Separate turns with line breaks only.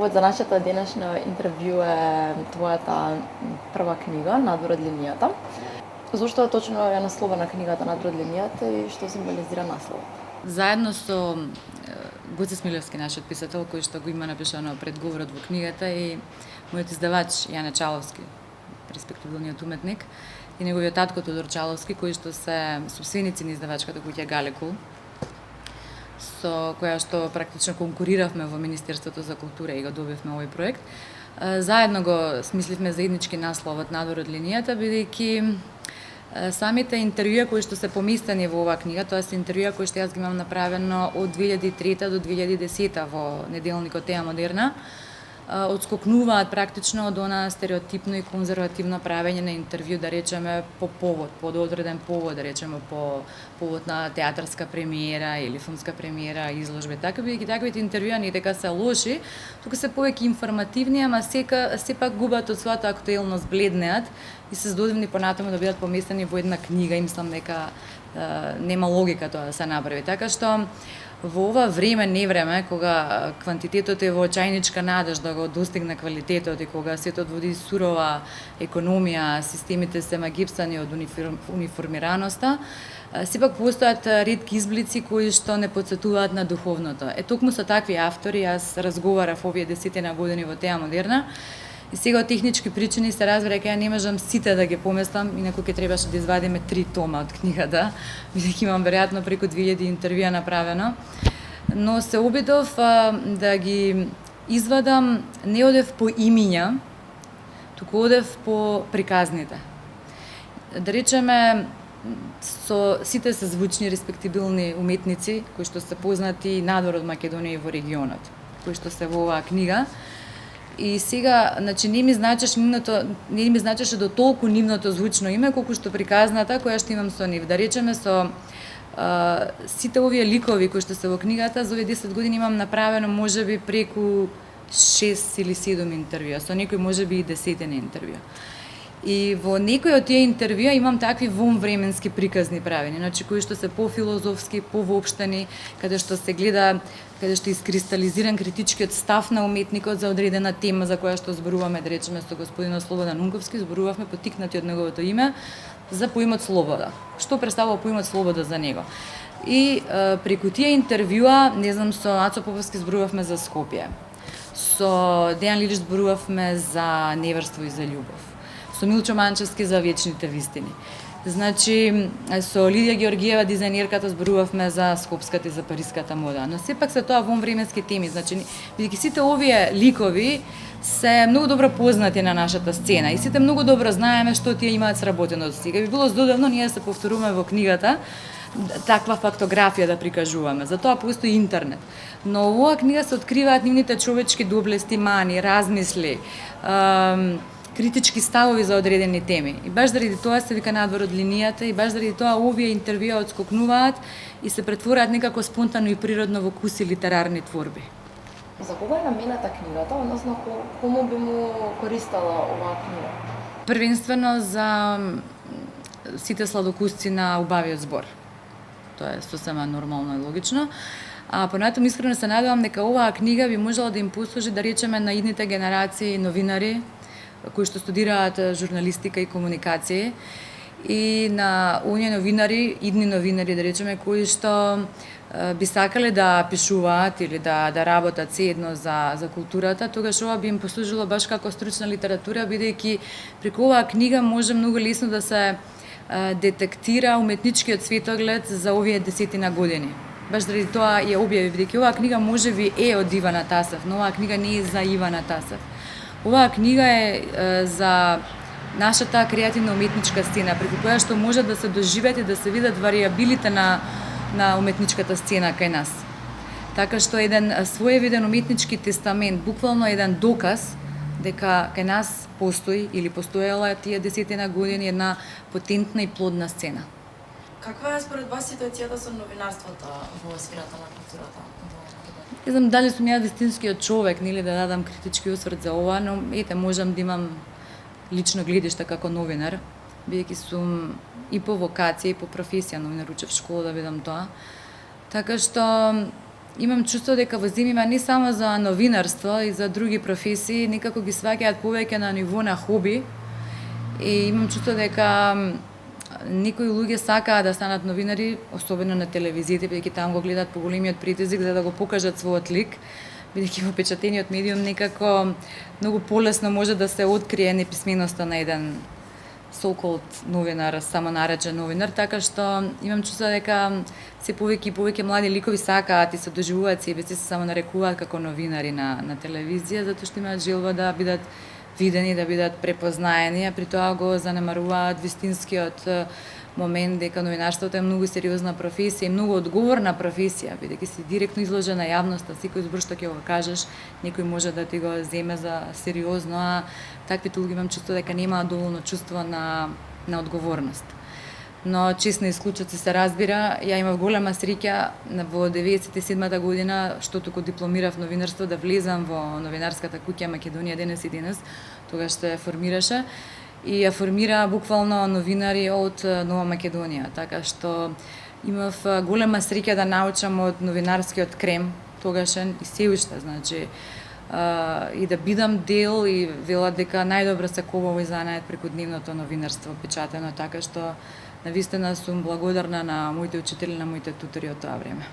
повод за нашето денешно интервју е твојата прва книга "Надвор од линијата". Зошто точно е насловена книгата "Надвор од линијата" и што символизира насловот?
Заедно со Гоце Смилевски, нашиот писател, кој што го има напишано предговорот во книгата, и мојот издавач Јане Чаловски, респективниот уметник, и неговиот татко Тодор Чаловски, кои што се собственици на издавачката куќа Галекул, со која што практично конкуриравме во Министерството за култура и го добивме овој проект. Заедно го смисливме заеднички насловот "Надвор од линијата", бидејќи самите интервјуа кои што се поместени во оваа книга, тоа се интервјуа кои што јас ги имам направено од 2003 до 2010 во неделникот Теа Модерна, одскокнуваат практично од она стереотипно и конзервативно правење на интервју, да речеме по повод, по одреден повод, да речеме по повод на театарска премиера или филмска премиера, изложба, така бидејќи таквите интервјуа не дека се лоши, туку се повеќе информативни, ама сепак губат од својата актуелност, бледнеат и се здодевни понатаму да бидат поместени во една книга, и мислам дека нема логика тоа да се направи. Така што во ова време, невреме, кога квантитетот е во чајничка надеж да го достигне квалитетот и кога светот води сурова економија, системите се магипсани од униформираноста, сепак постојат ретки изблици кои што не потсетуваат на духовното. Токму со такви автори јас разговарав овие 10 години во Теа Модерна, и сега од технички причини се разбира дека ја не можам сите да ги поместам, инаку ќе требаше да извадиме 3 тома од книгата, бидејќи имам веројатно преку 2000 интервјуа направено. Но се обидов да ги извадам, не одев по имиња, туку одев по приказните. Да речеме, со сите се звучни респектибилни уметници кои што се познати надвор од Македонија и во регионот, кои што се во оваа книга. И сега, значи, не ми значеше до толку нивното звучно име, колку што приказната која што имам со нив. Да речеме, со сите овие ликови кои што се во книгата, за овие 10 години имам направено можеби преку 6 или 7 интервјуа, со некои можеби и 10 интервјуа. И во некои од тие интервјуа имам такви вонвременски приказни правени, значи кои што се пофилозофски, повоопштени, каде што се гледа, каде што искристализиран критичкиот став на уметникот за одредена тема за која што зборуваме, да речеме, со господинот Слободан Унковски, зборувавме потикнати од неговото име за поимот слобода. Што представува поимот слобода за него? И преку тие интервјуа, не знам, со Ацо Поповски зборувавме за Скопје. Со Дејан Лилич зборувавме за неверство и за љубов. Со Милчо Манчевски за вечните вистини. Значи, со Лидија Георгиева, дизајнерката, зборувавме за скопската и за париската мода. Но сепак се тоа вонвременски теми, значи, бидејќи сите овие ликови се многу добро познати на нашата сцена и сите многу добро знаеме што тие имаат сработено од сега. Би било здодевно ние да се повторуваме во книгата таква фактографија да прикажуваме. Затоа постои интернет. Но во оваа книга се откриваат нивните човечки доблести, мани, размисли, критички ставови за одредени теми. И баш заради тоа се вика "Надвор од линијата", и баш заради тоа овие интервјуа одскокнуваат и се претвораат некако спонтано и природно во куси литерарни творби.
За кога е намената книгата, односно кому би му користела оваа книга?
Првенствено за сите сладокусци на убавиот збор. Тоа е сосема нормално и логично. А понатаму искрено се надевам дека оваа книга би можела да им послужи, да речеме, на идните генерации новинари кои што студираат журналистика и комуникација, и на оние новинари, идни новинари, да речеме, кои што би сакале да пишуваат или да работат седно за културата, тогаш ова би им послужило баш како стручна литература, бидејќи преку оваа книга може многу лесно да се детектира уметничкиот светоглед за овие 10 години. Баш заради тоа ја објави, бидејќи оваа книга можеби е од Ивана Тасев, но оваа книга не е за Ивана Тасев. Оваа книга е за нашата креативна уметничка сцена, преку која што може да се доживеат и да се видат варијабилите на уметничката сцена кај нас. Така што еден своевиден уметнички тестамент, буквално еден доказ дека кај нас постои или постоела тие 10 години една потентна и плодна сцена.
Каква е според вас ситуацијата со новинарството во сферата на културата?
Не знам дали сум ја вистинскиот човек, нели, да дадам критички осврт за ова, но можам да имам лично гледиште како новинар, бидејќи сум и по вокација и по професија новинар, учев школа да видам тоа. Така што имам чувство дека во земјава не само за новинарство и за други професии, некако ги сваќаат повеќе на ниво на хоби. И имам чувство дека некои луѓе сакаат да станат новинари, особено на телевизиите, бидејќи таму го гледаат по големиот притизик за да го покажат својот лик, бидејќи во печатениот медиум некако многу полесно може да се открие неписменоста на еден so-called новинар, самонаречен новинар, така што имам чувство дека се повеќе и повеќе млади ликови сакаат и се доживуваат себе си, се самонарекуваат како новинари на телевизија, затоа што имаат желба да бидат видени, да бидат препознаени, а при тоа го занемаруваат вистинскиот момент дека новинарството е многу сериозна професија и многу одговорна професија, бидејќи си директно изложена јавноста, секој збор што ќе го кажеш, некој може да ти го земе за сериозно, а таквите луѓе имам чувство дека немаат доволно чувство на одговорност. Но честно исклучоци се разбира, ја имав голема среќа во 97 година, што туку дипломирав новинарство, да влезам во новинарската куќа Македонија денес и денес, тогаш што ја формираше, и ја формира буквално новинари од Нова Македонија, така што имав голема среќа да научам од новинарскиот крем тогашен и се уште, значи, и да бидам дел и велат дека најдобро се кова овој занает преку дневното новинарство печатено, така што навистина сум благодарна на моите учители, на моите тутори од тоа време.